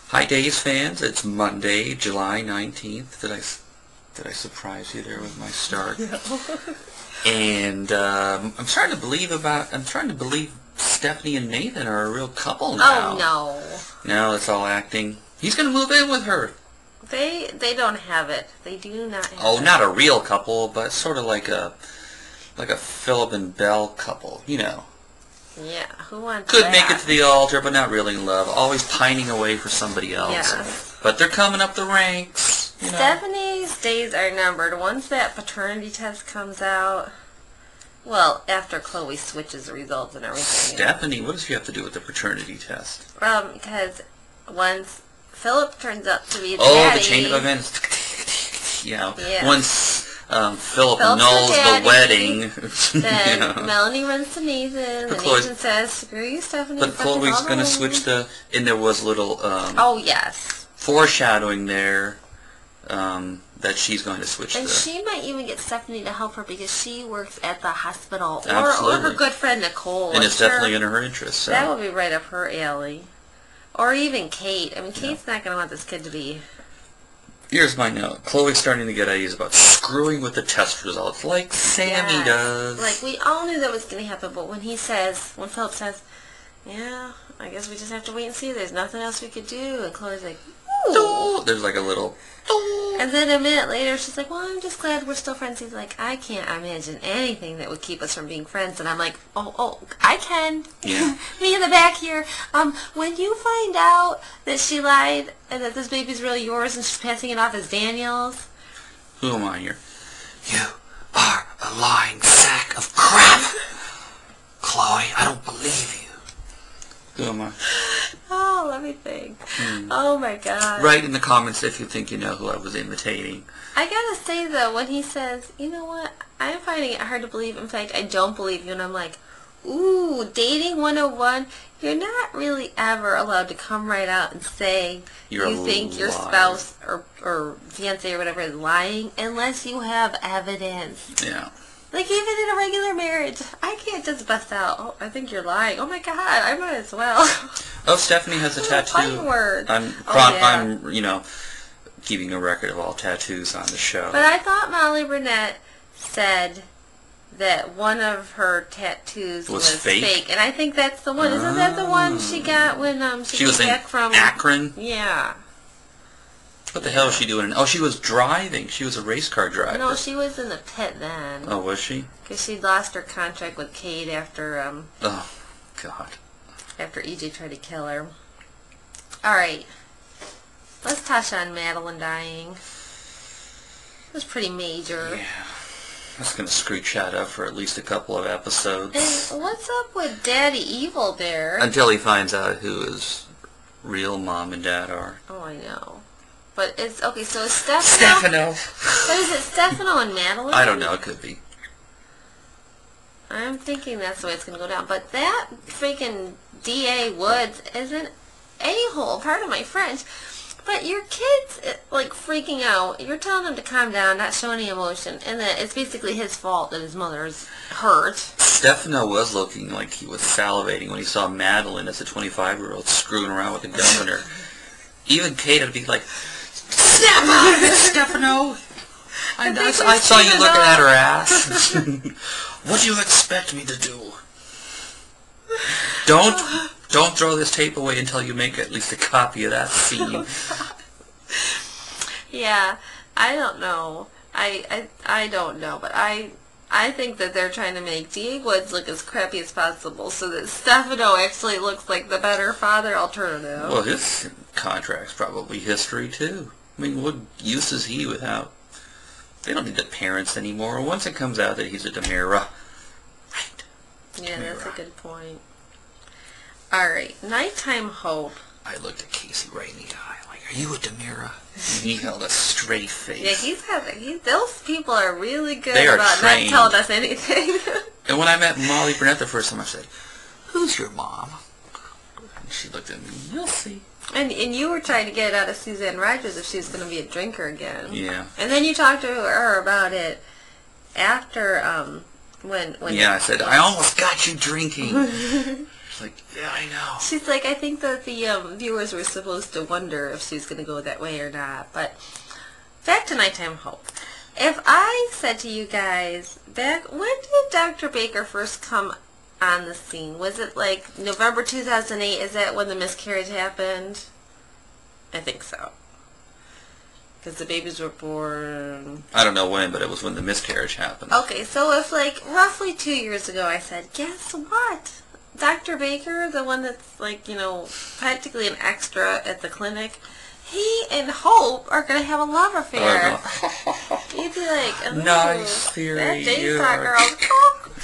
Hi, Days fans. It's Monday, July 19th. Did I surprise you there with my start? No. And I'm starting to believe Stephanie and Nathan are a real couple now. Oh no. No, it's all acting. He's gonna move in with her. They don't have it. They do not have it. Oh, not a real couple, but sort of like a Philip and Belle couple, you know. Yeah, who wants Could that? make it to the altar, but not really in love. Always pining away for somebody else. Yes. But they're coming up the ranks. You know. Stephanie's days are numbered. Once that paternity test comes out, well, after Chloe switches the results and everything. Stephanie, what does she have to do with the paternity test? Because once Philip turns out to be the daddy... daddy... the chain of events. Yeah. Yeah. Once Philip annuls the wedding... Then yeah. Melanie runs to Nathan, and Nathan says, screw you, Stephanie. But Chloe's going to switch the... And there was little... oh, yes. Foreshadowing there that she's going to switch and she might even get Stephanie to help her because she works at the hospital. Or her good friend Nicole. And it's definitely in her interest. So. That would be right up her alley. Or even Kate. I mean, Kate's not going to want this kid to be... Here's my note. Chloe's starting to get ideas about screwing with the test results like Sammy does. Like, we all knew that was going to happen, but when Philip says, yeah, I guess we just have to wait and see. There's nothing else we could do. And Chloe's like, ooh. There's like a little... And then a minute later, she's like, well, I'm just glad we're still friends. He's like, I can't imagine anything that would keep us from being friends. And I'm like, oh, I can. Yeah. Me in the back here. When you find out that she lied and that this baby's really yours and she's passing it off as Daniel's. Who am I here? You are a lying sack of crap. Chloe, I don't believe you. Who am I? Oh, let me think. Oh, my God. Write in the comments if you think you know who I was imitating. I gotta say, though, when he says, you know what, I'm finding it hard to believe. In fact, I don't believe you. And I'm like, ooh, dating 101, you're not really ever allowed to come right out and say you think your spouse or fiancé or whatever is lying unless you have evidence. Yeah. Like, even in a regular marriage, I can't just bust out, oh, I think you're lying. Oh, my God, I might as well. Oh, Stephanie has a tattoo. Fun word. I'm, you know, keeping a record of all tattoos on the show. But I thought Molly Burnett said that one of her tattoos was fake. And I think that's the one. Isn't that the one she got when she was back from Akron? Yeah. What the hell was she doing? Oh, she was driving. She was a race car driver. No, she was in the pit then. Oh, was she? Because she'd lost her contract with Kate after... oh, God. After EJ tried to kill her. All right. Let's touch on Madeline dying. It was pretty major. Yeah. That's going to screw Chad up for at least a couple of episodes. And what's up with Daddy Evil there? Until he finds out who his real mom and dad are. Oh, I know. But it's, okay, so it's Stefano. But is it Stefano and Madeline? I don't know, it could be. I'm thinking that's the way it's going to go down. But that freaking D.A. Woods is an a-hole, pardon my French. But your kid's, like, freaking out. You're telling him to calm down, not show any emotion. And that it's basically his fault that his mother's hurt. Stefano was looking like he was salivating when he saw Madeline as a 25-year-old screwing around with the governor. Even Kate would be like, snap out of it, Stefano! I saw you looking at her ass. What do you expect me to do? Don't throw this tape away until you make at least a copy of that scene. Yeah, I don't know. I don't know, but I think that they're trying to make D.A. Woods look as crappy as possible so that Stefano actually looks like the better father alternative. Well, his contract's probably history, too. I mean, what use is he without... They don't need the parents anymore. Once it comes out that he's a Demira. Right. Yeah, that's a good point. Alright, Nighttime Hope. I looked at Casey right in the eye. Like, are you a Demira? And he held a straight face. Yeah, those people are really good about not telling us anything. And when I met Molly Burnett the first time, I said, who's your mom? And she looked at me, you'll see. And you were trying to get it out of Suzanne Rogers if she was going to be a drinker again. Yeah. And then you talked to her about it after, when yeah, I said, I almost got you drinking. Like, yeah, I know. She's like, I think that the viewers were supposed to wonder if she was going to go that way or not. But back to Nighttime Hope. If I said to you guys, when did Dr. Baker first come on the scene? Was it like November 2008? Is that when the miscarriage happened? I think so. Because the babies were born... I don't know when, but it was when the miscarriage happened. Okay, so if like roughly 2 years ago I said, guess what? Dr. Baker, the one that's like, practically an extra at the clinic, he and Hope are going to have a love affair. You'd be like, nice theory. That DaysTalk girl.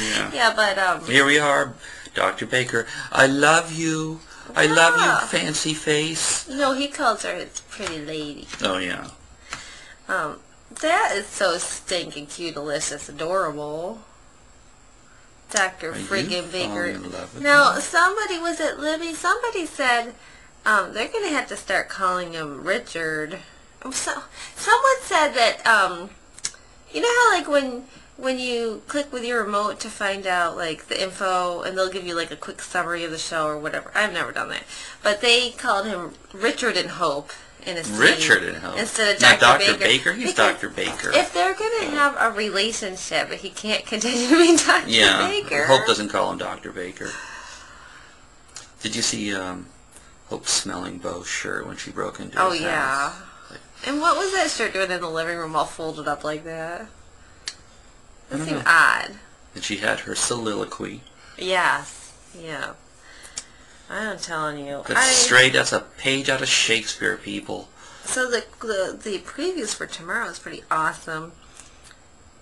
Yeah. Yeah, but... Here we are, Dr. Baker. I love you. I love you, fancy face. He calls her his pretty lady. Oh, yeah. That is so stinking cute, delicious, adorable. Dr. friggin' Baker. Now, somebody, was it Libby? Somebody said they're going to have to start calling him Richard. Someone said that, you know how like when you click with your remote to find out like the info and they'll give you like a quick summary of the show or whatever. I've never done that. But they called him Richard and Hope in his Richard and Hope. Instead of Not Dr. Dr. Baker. He's Dr. Baker. If they're going to have a relationship, he can't continue to be Dr. Baker. Hope doesn't call him Dr. Baker. Did you see Hope smelling Bo's shirt when she broke into his house? And what was that shirt doing in the living room all folded up like that? That I don't seemed know. odd. And she had her soliloquy. Yes. Yeah. I'm telling you. That's a page out of Shakespeare, people. So the previews for tomorrow is pretty awesome.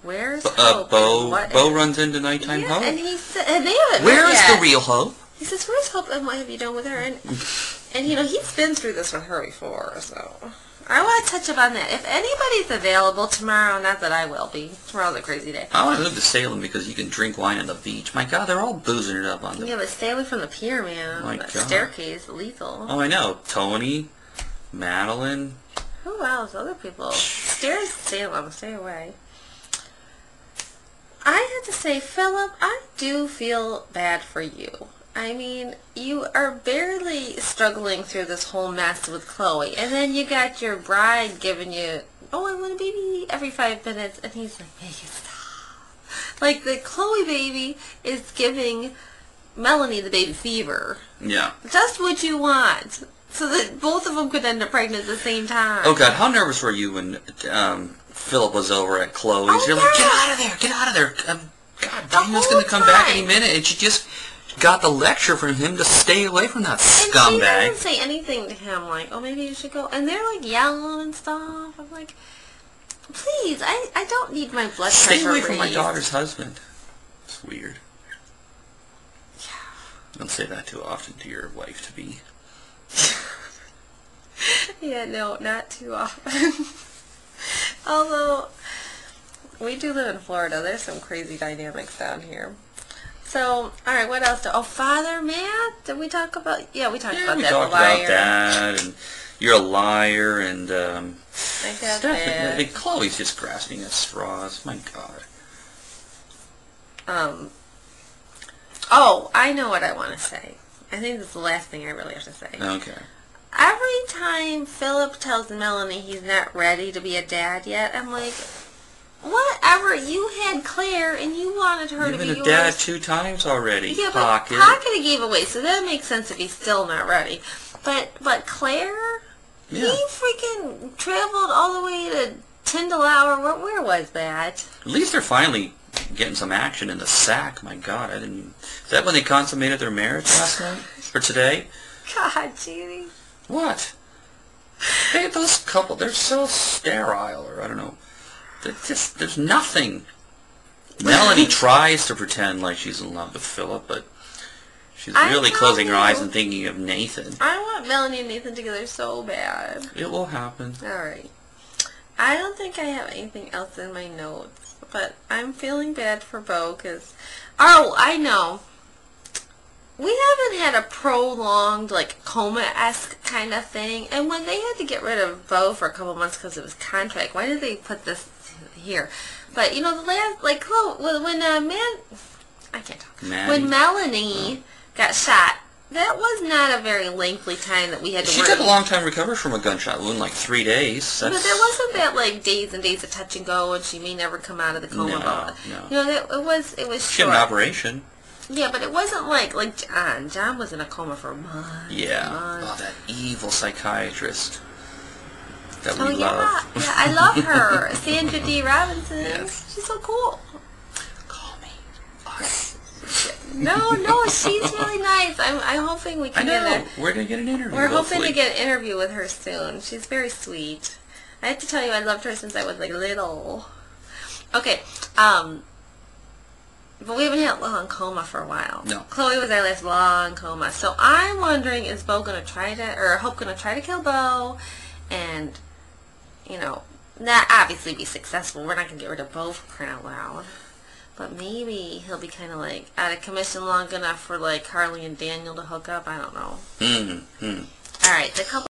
Where's Hope? Bo runs into Nighttime Hope. And he said, and they haven't Where met is yet. the real Hope? He says, "Where's Hope? And what have you done with her?" And he's been through this with her before, so I want to touch upon that. If anybody's available tomorrow, not that I will be. Tomorrow's a crazy day. I want to move to Salem because you can drink wine on the beach. My God, they're all boozing it up on the... Yeah, but stay away from the pier, man. My That God. staircase, lethal. Oh, I know. Tony, Madeline. Who else? Other people. Stairs, Salem, stay away. I have to say, Philip, I do feel bad for you. I mean, you are barely struggling through this whole mess with Chloe. And then you got your bride giving you, I want a baby every 5 minutes. And he's like, make it stop. Like, the Chloe baby is giving Melanie the baby fever. Yeah. Just what you want. So that both of them could end up pregnant at the same time. Oh, God, how nervous were you when Philip was over at Chloe's? Oh, You're like, get out of there, get out of there. God, Daniel's going to come back any minute. And she just got the lecture from him to stay away from that scumbag. And she doesn't say anything to him like, oh, maybe you should go. And they're like yelling and stuff. I'm like, please, I don't need my blood pressure Stay away from my raised. daughter's husband. It's weird. Yeah. Don't say that too often to your wife-to-be. Yeah, no, not too often. Although, we do live in Florida. There's some crazy dynamics down here. So, alright, what else? Father Matt? Did we talk about... Yeah, we talked about we that. talked about that, and you're a liar, and I got that. I mean, Chloe's just grasping at straws. My God. Oh, I know what I want to say. I think this is the last thing I really have to say. Okay. Every time Philip tells Melanie he's not ready to be a dad yet, I'm like, whatever, you had Claire and you wanted her You've to be been yours. a dad 2 times already, Yeah, Pocket. but Pocket he gave away, so that makes sense if he's still not ready. But Claire, Yeah. he freaking traveled all the way to Tyndall. Where was that? At least they're finally getting some action in the sack. My God, Is that when they consummated their marriage last night? Or today? God, Jeannie. What? Those couple, they're so sterile, or I don't know. There's nothing. Melanie tries to pretend like she's in love with Philip, but she's really closing her eyes and thinking of Nathan. I want Melanie and Nathan together so bad. It will happen. Alright. I don't think I have anything else in my notes, but I'm feeling bad for Bo, because... Oh, I know. We haven't had a prolonged, like, coma-esque kind of thing, and when they had to get rid of Bo for a couple months because of his contract, why did they put this here? But, the last, like, when I can't talk. Maddie. When Melanie got shot That was not a very lengthy time that we had to She worry. took a long time to recover from a gunshot wound, like 3 days. But there wasn't that like days and days of touch and go, and she may never come out of the coma. No. You know, it was She had short. an operation. Yeah, but it wasn't like John. John was in a coma for months. Yeah. Months. Oh, that evil psychiatrist that we Oh love. yeah, I love her, Sandra D. Robinson. Yes. She's so cool. Call me. No, she's really nice. I'm hoping we I can know. We're going to get an interview. We're hoping hopefully. to get an interview with her soon. She's very sweet. I have to tell you, I loved her since I was like little. Okay, but we haven't had a long coma for a while. No. Chloe was our last long coma. So I'm wondering, is Hope going to try to kill Bo and, you know, not obviously be successful. We're not going to get rid of Bo for crying out loud. But maybe he'll be kind of like out of commission long enough for like Carly and Daniel to hook up. I don't know. Mm-hmm. All right, the couple